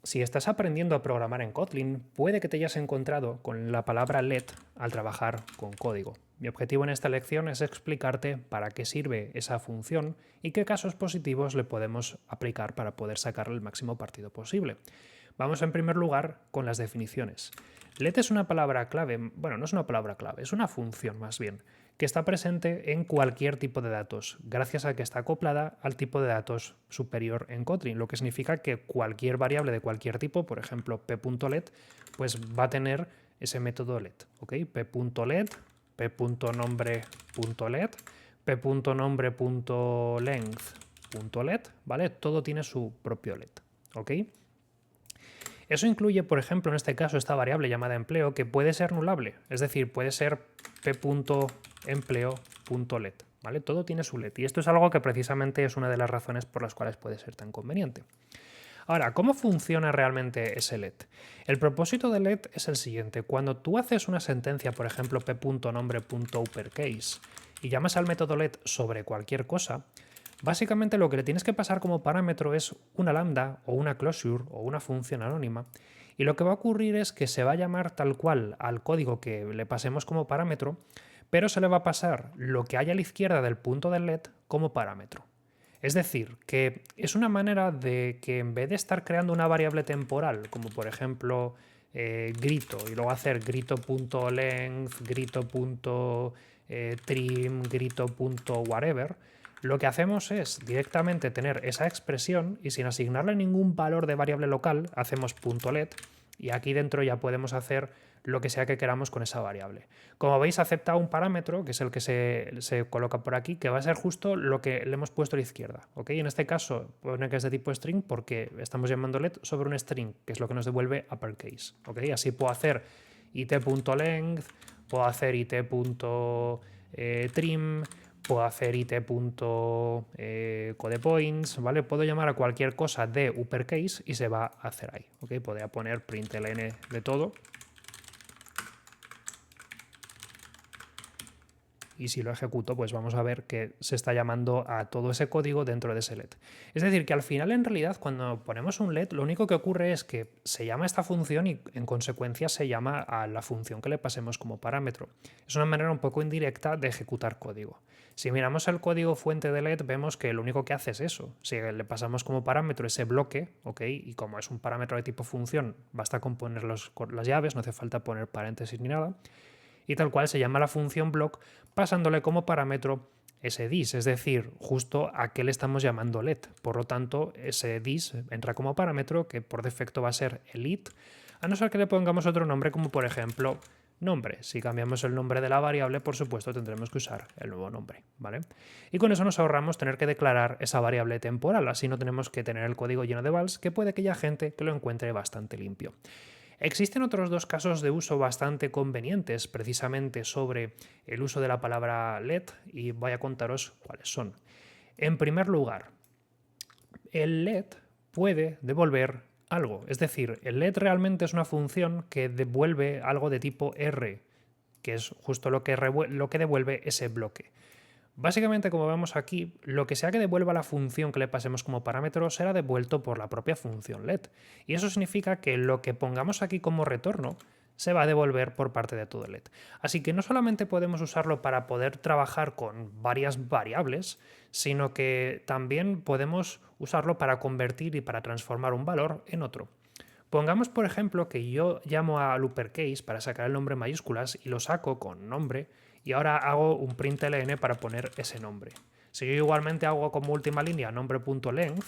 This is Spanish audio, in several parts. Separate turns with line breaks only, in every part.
Si estás aprendiendo a programar en Kotlin, puede que te hayas encontrado con la palabra let al trabajar con código. Mi objetivo en esta lección es explicarte para qué sirve esa función y qué casos positivos le podemos aplicar para poder sacarle el máximo partido posible. Vamos en primer lugar con las definiciones. Let es una palabra clave, bueno, no es una palabra clave, es una función más bien, que está presente en cualquier tipo de datos, gracias a que está acoplada al tipo de datos superior en Kotlin, lo que significa que cualquier variable de cualquier tipo, por ejemplo p.let, pues va a tener ese método let, ¿ok? p.let, p.nombre.let, p.nombre.length.let, ¿vale? Todo tiene su propio let, ¿ok? Eso incluye, por ejemplo, en este caso, esta variable llamada empleo, que puede ser nulable, es decir, puede ser p.empleo.let. ¿Vale? Todo tiene su let y esto es algo que precisamente es una de las razones por las cuales puede ser tan conveniente. Ahora, ¿cómo funciona realmente ese let? El propósito de let es el siguiente. Cuando tú haces una sentencia, por ejemplo, p.nombre.uppercase, y llamas al método let sobre cualquier cosa, básicamente lo que le tienes que pasar como parámetro es una lambda o una closure o una función anónima, y lo que va a ocurrir es que se va a llamar tal cual al código que le pasemos como parámetro, pero se le va a pasar lo que haya a la izquierda del punto del let como parámetro. Es decir, que es una manera de que en vez de estar creando una variable temporal, como por ejemplo grito, y luego hacer grito.length, grito.trim, grito.whatever, lo que hacemos es directamente tener esa expresión y sin asignarle ningún valor de variable local, hacemos .let y aquí dentro ya podemos hacer lo que sea que queramos con esa variable. Como veis, acepta un parámetro, que es el que se coloca por aquí, que va a ser justo lo que le hemos puesto a la izquierda. ¿Okay? En este caso, pone que es de tipo string porque estamos llamando let sobre un string, que es lo que nos devuelve uppercase. ¿Okay? Así puedo hacer it.length, puedo hacer it.trim, puedo hacer it.codepoints, ¿vale? Puedo llamar a cualquier cosa de uppercase y se va a hacer ahí. ¿Okay? Podría poner println de todo. Y si lo ejecuto, pues vamos a ver que se está llamando a todo ese código dentro de ese let. Es decir, que al final, en realidad, cuando ponemos un let, lo único que ocurre es que se llama esta función y en consecuencia se llama a la función que le pasemos como parámetro. Es una manera un poco indirecta de ejecutar código. Si miramos el código fuente de let, vemos que lo único que hace es eso. Si le pasamos como parámetro ese bloque, ¿ok? Y como es un parámetro de tipo función, basta con poner las llaves, no hace falta poner paréntesis ni nada, y tal cual se llama la función block pasándole como parámetro ese dis, es decir, justo a qué le estamos llamando let. Por lo tanto, ese dis entra como parámetro que por defecto va a ser el it, a no ser que le pongamos otro nombre como por ejemplo nombre. Si cambiamos el nombre de la variable, por supuesto tendremos que usar el nuevo nombre, ¿vale? Y con eso nos ahorramos tener que declarar esa variable temporal, así no tenemos que tener el código lleno de vals, que puede que haya gente que lo encuentre bastante limpio. Existen otros dos casos de uso bastante convenientes precisamente sobre el uso de la palabra let y voy a contaros cuáles son. En primer lugar, el let puede devolver algo, es decir, el let realmente es una función que devuelve algo de tipo R, que es justo lo que devuelve ese bloque. Básicamente, como vemos aquí, lo que sea que devuelva la función que le pasemos como parámetro será devuelto por la propia función let. Y eso significa que lo que pongamos aquí como retorno se va a devolver por parte de todo let. Así que no solamente podemos usarlo para poder trabajar con varias variables, sino que también podemos usarlo para convertir y para transformar un valor en otro. Pongamos, por ejemplo, que yo llamo al uppercase para sacar el nombre en mayúsculas y lo saco con nombre y ahora hago un println para poner ese nombre. Si yo igualmente hago como última línea nombre.length,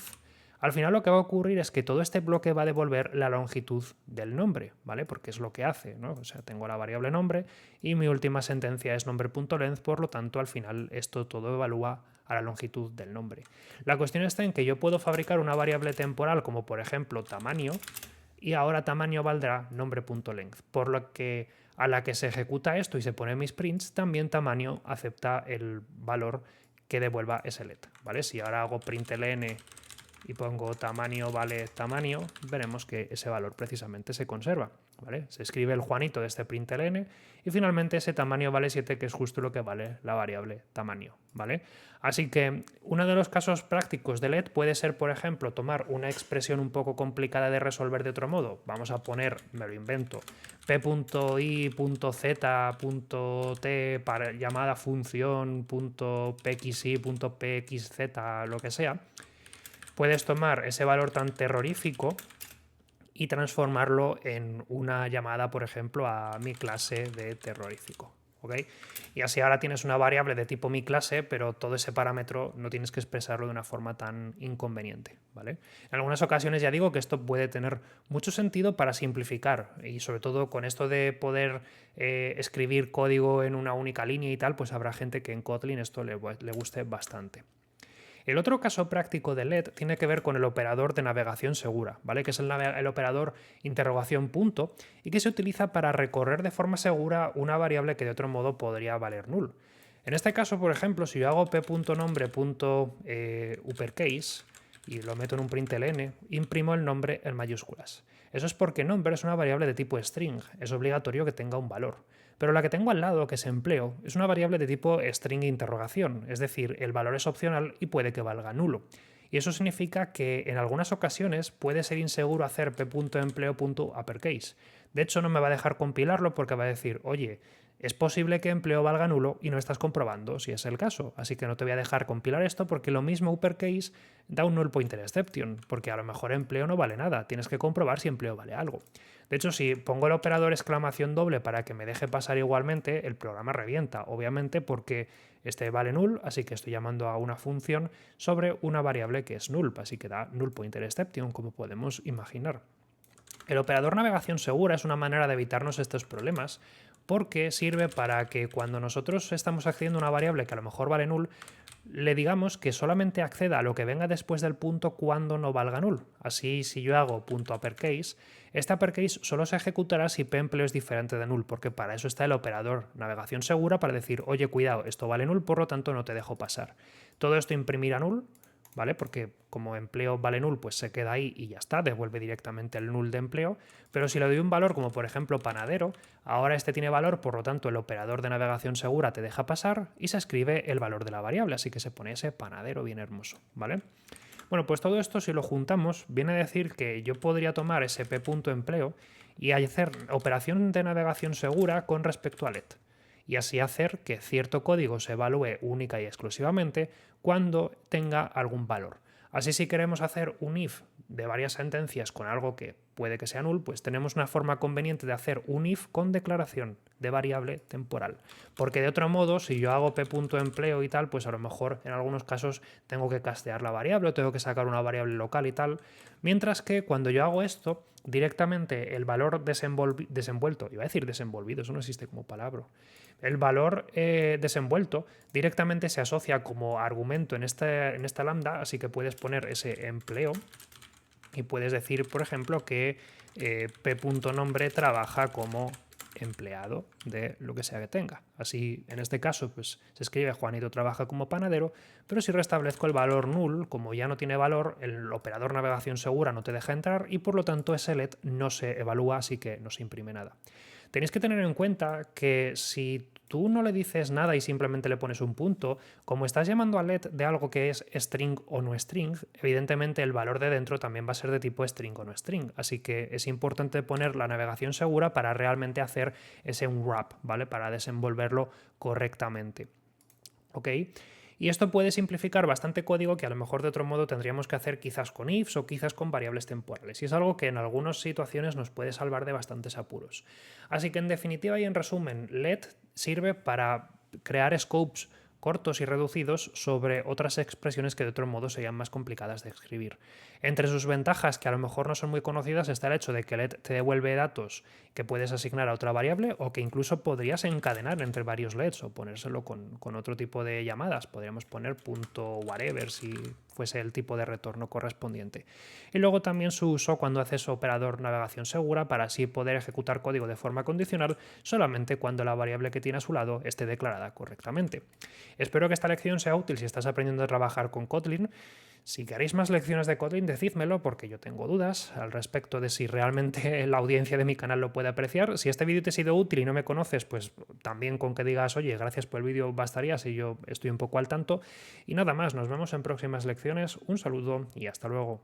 al final lo que va a ocurrir es que todo este bloque va a devolver la longitud del nombre, ¿vale? Porque es lo que hace, ¿no? O sea, tengo la variable nombre y mi última sentencia es nombre.length, por lo tanto, al final esto todo evalúa a la longitud del nombre. La cuestión está en que yo puedo fabricar una variable temporal como por ejemplo tamaño y ahora tamaño valdrá nombre.length, por lo que a la que se ejecuta esto y se pone mis prints, también tamaño acepta el valor que devuelva ese let, ¿vale? Si ahora hago println y pongo tamaño vale tamaño, veremos que ese valor precisamente se conserva, ¿vale? Se escribe el Juanito de este println y finalmente ese tamaño vale 7, que es justo lo que vale la variable tamaño, ¿vale? Así que uno de los casos prácticos de let puede ser, por ejemplo, tomar una expresión un poco complicada de resolver de otro modo. Vamos a poner, me lo invento, p.i.z.t para llamada función .pxi.pxz, lo que sea. Puedes tomar ese valor tan terrorífico y transformarlo en una llamada, por ejemplo, a mi clase de terrorífico. ¿Okay? Y así ahora tienes una variable de tipo mi clase, pero todo ese parámetro no tienes que expresarlo de una forma tan inconveniente, ¿vale? En algunas ocasiones ya digo que esto puede tener mucho sentido para simplificar, y sobre todo con esto de poder escribir código en una única línea y tal, pues habrá gente que en Kotlin esto le guste bastante. El otro caso práctico de let tiene que ver con el operador de navegación segura, ¿vale? Que es el operador interrogación punto y que se utiliza para recorrer de forma segura una variable que de otro modo podría valer null. En este caso, por ejemplo, si yo hago p.nombre.uppercase y lo meto en un println, imprimo el nombre en mayúsculas. Eso es porque number es una variable de tipo string, es obligatorio que tenga un valor. Pero la que tengo al lado, que es empleo, es una variable de tipo string interrogación, es decir, el valor es opcional y puede que valga nulo. Y eso significa que en algunas ocasiones puede ser inseguro hacer p.empleo.uppercase. De hecho, no me va a dejar compilarlo porque va a decir, oye, es posible que empleo valga nulo y no estás comprobando si es el caso, así que no te voy a dejar compilar esto porque lo mismo uppercase da un null pointer exception, porque a lo mejor empleo no vale nada, tienes que comprobar si empleo vale algo. De hecho, si pongo el operador exclamación doble para que me deje pasar igualmente, el programa revienta, obviamente porque este vale null, así que estoy llamando a una función sobre una variable que es null, así que da null pointer exception, como podemos imaginar. El operador navegación segura es una manera de evitarnos estos problemas porque sirve para que cuando nosotros estamos accediendo a una variable que a lo mejor vale null, le digamos que solamente acceda a lo que venga después del punto cuando no valga null. Así, si yo hago .uppercase, este uppercase solo se ejecutará si pempleo es diferente de null, porque para eso está el operador navegación segura, para decir, oye, cuidado, esto vale null, por lo tanto no te dejo pasar. Todo esto imprimirá null, ¿vale? Porque como empleo vale null, pues se queda ahí y ya está, devuelve directamente el null de empleo. Pero si le doy un valor como por ejemplo panadero, ahora este tiene valor, por lo tanto el operador de navegación segura te deja pasar y se escribe el valor de la variable, así que se pone ese panadero bien hermoso, ¿vale? Bueno, pues todo esto si lo juntamos viene a decir que yo podría tomar ese p.empleo y hacer operación de navegación segura con respecto a let, y así hacer que cierto código se evalúe única y exclusivamente cuando tenga algún valor. Así, si queremos hacer un if de varias sentencias con algo que puede que sea null, pues tenemos una forma conveniente de hacer un if con declaración de variable temporal. Porque de otro modo, si yo hago p.empleo y tal, pues a lo mejor en algunos casos tengo que castear la variable o tengo que sacar una variable local y tal. Mientras que cuando yo hago esto, directamente el valor desenvuelto, iba a decir desenvolvido, eso no existe como palabra, el valor desenvuelto directamente se asocia como argumento en esta lambda, así que puedes poner ese empleo y puedes decir, por ejemplo, que p.nombre trabaja como empleado de lo que sea que tenga. Así, en este caso, pues se escribe Juanito trabaja como panadero, pero si restablezco el valor null, como ya no tiene valor, el operador navegación segura no te deja entrar y por lo tanto ese let no se evalúa, así que no se imprime nada. Tenéis que tener en cuenta que si tú no le dices nada y simplemente le pones un punto, como estás llamando a let de algo que es string o no string, evidentemente el valor de dentro también va a ser de tipo string o no string. Así que es importante poner la navegación segura para realmente hacer ese unwrap, ¿vale? Para desenvolverlo correctamente. ¿Ok? Y esto puede simplificar bastante código que a lo mejor de otro modo tendríamos que hacer quizás con ifs o quizás con variables temporales. Y es algo que en algunas situaciones nos puede salvar de bastantes apuros. Así que en definitiva y en resumen, let sirve para crear scopes cortos y reducidos sobre otras expresiones que de otro modo serían más complicadas de escribir. Entre sus ventajas, que a lo mejor no son muy conocidas, está el hecho de que let te devuelve datos que puedes asignar a otra variable o que incluso podrías encadenar entre varios lets o ponérselo con otro tipo de llamadas. Podríamos poner .whatever si fuese el tipo de retorno correspondiente. Y luego también su uso cuando haces operador navegación segura para así poder ejecutar código de forma condicional solamente cuando la variable que tiene a su lado esté declarada correctamente. Espero que esta lección sea útil si estás aprendiendo a trabajar con Kotlin. Si queréis más lecciones de Kotlin, decídmelo porque yo tengo dudas al respecto de si realmente la audiencia de mi canal lo puede apreciar. Si este vídeo te ha sido útil y no me conoces, pues también con que digas, oye, gracias por el vídeo bastaría si yo estoy un poco al tanto. Y nada más, nos vemos en próximas lecciones. Un saludo y hasta luego.